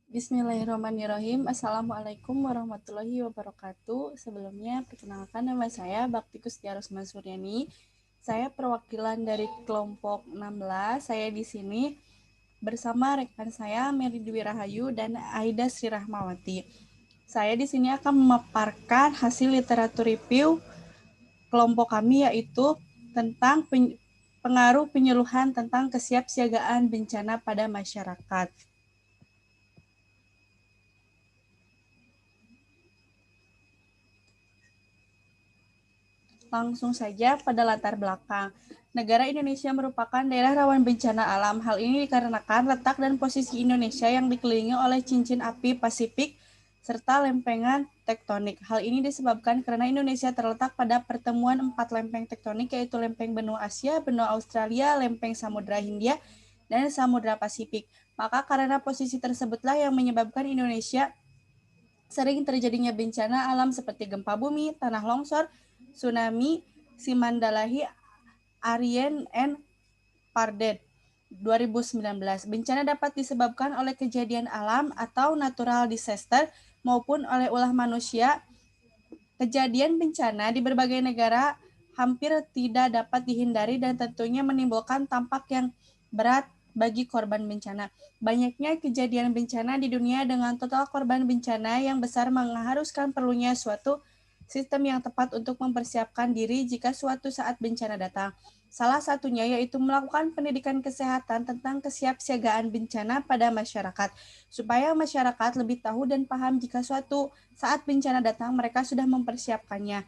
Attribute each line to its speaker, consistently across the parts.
Speaker 1: Bismillahirrahmanirrahim. Assalamualaikum warahmatullahi wabarakatuh. Sebelumnya, perkenalkan nama saya Baktikus Tiarus Mansuryani. Saya perwakilan dari kelompok 16. Saya di sini bersama rekan saya Mary Dwi Rahayu dan Aida Sri Rahmawati. Saya di sini akan memaparkan hasil literatur review kelompok kami, yaitu tentang pengaruh penyuluhan tentang kesiapsiagaan bencana pada masyarakat. Langsung saja pada latar belakang. Negara Indonesia merupakan daerah rawan bencana alam. Hal ini dikarenakan letak dan posisi Indonesia yang dikelilingi oleh cincin api Pasifik serta lempengan tektonik. Hal ini disebabkan karena Indonesia terletak pada pertemuan 4 lempeng tektonik, yaitu lempeng benua Asia, benua Australia, lempeng Samudra Hindia, dan Samudra Pasifik. Maka karena posisi tersebutlah yang menyebabkan Indonesia sering terjadinya bencana alam seperti gempa bumi, tanah longsor, tsunami, Simandalahi, Arien, and Pardet 2019. Bencana dapat disebabkan oleh kejadian alam atau natural disaster maupun oleh ulah manusia. Kejadian bencana di berbagai negara hampir tidak dapat dihindari dan tentunya menimbulkan dampak yang berat bagi korban bencana. Banyaknya kejadian bencana di dunia dengan total korban bencana yang besar mengharuskan perlunya suatu sistem yang tepat untuk mempersiapkan diri jika suatu saat bencana datang. Salah satunya yaitu melakukan pendidikan kesehatan tentang kesiapsiagaan bencana pada masyarakat, supaya masyarakat lebih tahu dan paham jika suatu saat bencana datang mereka sudah mempersiapkannya.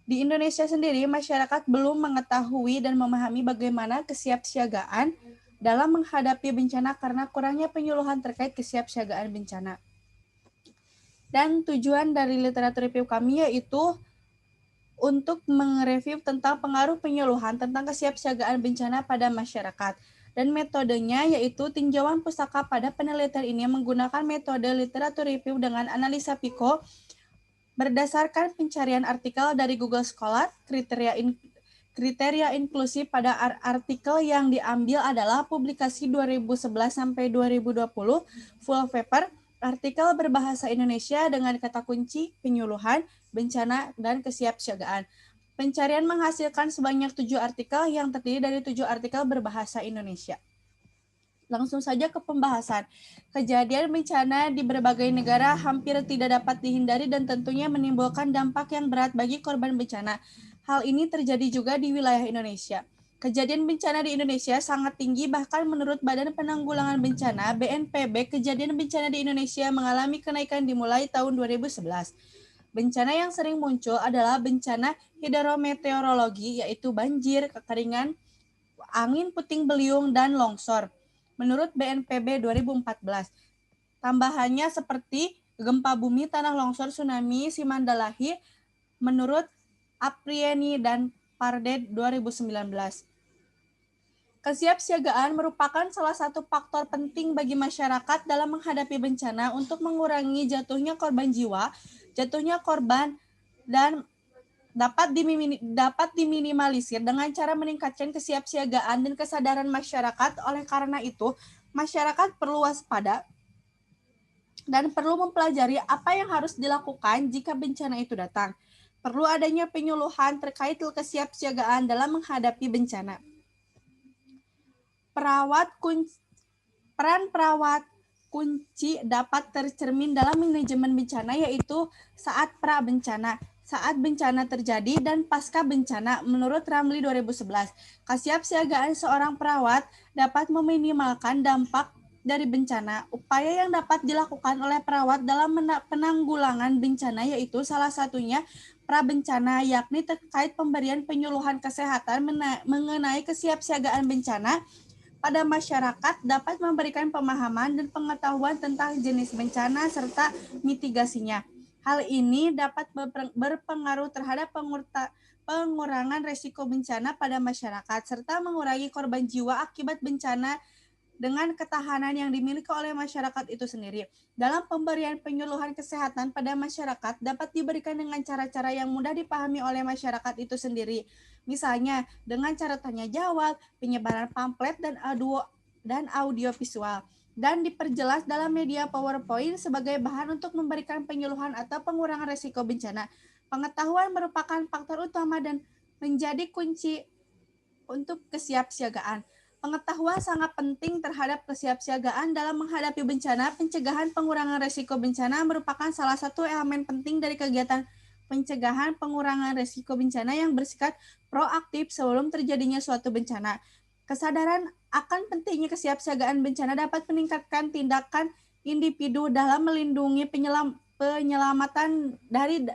Speaker 1: Di Indonesia sendiri, masyarakat belum mengetahui dan memahami bagaimana kesiapsiagaan dalam menghadapi bencana karena kurangnya penyuluhan terkait kesiapsiagaan bencana. Dan tujuan dari literatur review kami yaitu untuk mereview tentang pengaruh penyuluhan tentang kesiapsiagaan bencana pada masyarakat. Dan metodenya yaitu tinjauan pustaka. Pada penelitian ini menggunakan metode literatur review dengan analisa PICO berdasarkan pencarian artikel dari Google Scholar. Kriteria inklusi pada artikel yang diambil adalah publikasi 2011 sampai 2020, full paper, artikel berbahasa Indonesia dengan kata kunci penyuluhan, bencana, dan kesiapsiagaan. Pencarian menghasilkan sebanyak 7 artikel yang terdiri dari 7 artikel berbahasa Indonesia. Langsung saja ke pembahasan. Kejadian bencana di berbagai negara hampir tidak dapat dihindari dan tentunya menimbulkan dampak yang berat bagi korban bencana. Hal ini terjadi juga di wilayah Indonesia. Kejadian bencana di Indonesia sangat tinggi, bahkan menurut Badan Penanggulangan Bencana (BNPB), kejadian bencana di Indonesia mengalami kenaikan dimulai tahun 2011. Bencana yang sering muncul adalah bencana hidrometeorologi, yaitu banjir, kekeringan, angin puting beliung, dan longsor. Menurut BNPB 2014, tambahannya seperti gempa bumi, tanah longsor, tsunami, Simandalahi, menurut Apriani dan Pardet 2019. Kesiapsiagaan merupakan salah satu faktor penting bagi masyarakat dalam menghadapi bencana untuk mengurangi jatuhnya korban jiwa, jatuhnya korban, dan dapat diminimalisir dengan cara meningkatkan kesiapsiagaan dan kesadaran masyarakat. Oleh karena itu, masyarakat perlu waspada dan perlu mempelajari apa yang harus dilakukan jika bencana itu datang. Perlu adanya penyuluhan terkait kesiapsiagaan dalam menghadapi bencana. Peran perawat kunci dapat tercermin dalam manajemen bencana, yaitu saat pra-bencana, saat bencana terjadi, dan pasca bencana. Menurut Ramli 2011, kesiapsiagaan seorang perawat dapat meminimalkan dampak dari bencana. Upaya yang dapat dilakukan oleh perawat dalam penanggulangan bencana yaitu salah satunya pra-bencana, yakni terkait pemberian penyuluhan kesehatan mengenai kesiapsiagaan bencana pada masyarakat, dapat memberikan pemahaman dan pengetahuan tentang jenis bencana serta mitigasinya. Hal ini dapat berpengaruh terhadap pengurangan resiko bencana pada masyarakat serta mengurangi korban jiwa akibat bencana dengan ketahanan yang dimiliki oleh masyarakat itu sendiri. Dalam pemberian penyuluhan kesehatan pada masyarakat dapat diberikan dengan cara-cara yang mudah dipahami oleh masyarakat itu sendiri. Misalnya dengan cara tanya jawab, penyebaran pamflet dan audio visual. dan diperjelas dalam media PowerPoint sebagai bahan untuk memberikan penyuluhan atau pengurangan risiko bencana. Pengetahuan merupakan faktor utama dan menjadi kunci untuk kesiapsiagaan. Pengetahuan sangat penting terhadap kesiapsiagaan dalam menghadapi bencana. Pencegahan pengurangan risiko bencana merupakan salah satu elemen penting dari kegiatan pencegahan pengurangan risiko bencana yang bersifat proaktif sebelum terjadinya suatu bencana. Kesadaran akan pentingnya kesiapsiagaan bencana dapat meningkatkan tindakan individu dalam melindungi penyelamatan dari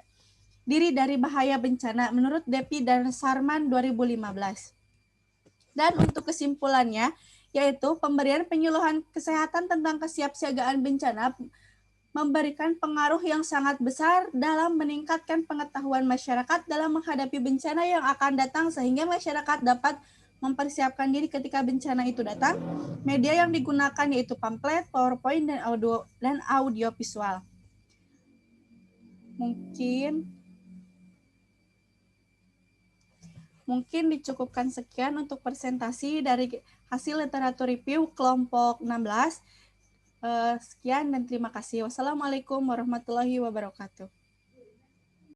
Speaker 1: diri dari bahaya bencana menurut Depi dan Sarman 2015. Dan untuk kesimpulannya, yaitu pemberian penyuluhan kesehatan tentang kesiapsiagaan bencana memberikan pengaruh yang sangat besar dalam meningkatkan pengetahuan masyarakat dalam menghadapi bencana yang akan datang sehingga masyarakat dapat mempersiapkan diri ketika bencana itu datang. Media yang digunakan yaitu pamflet, PowerPoint, dan audio visual. Mungkin dicukupkan sekian untuk presentasi dari hasil literatur review kelompok 16. Sekian dan terima kasih. Wassalamualaikum warahmatullahi wabarakatuh.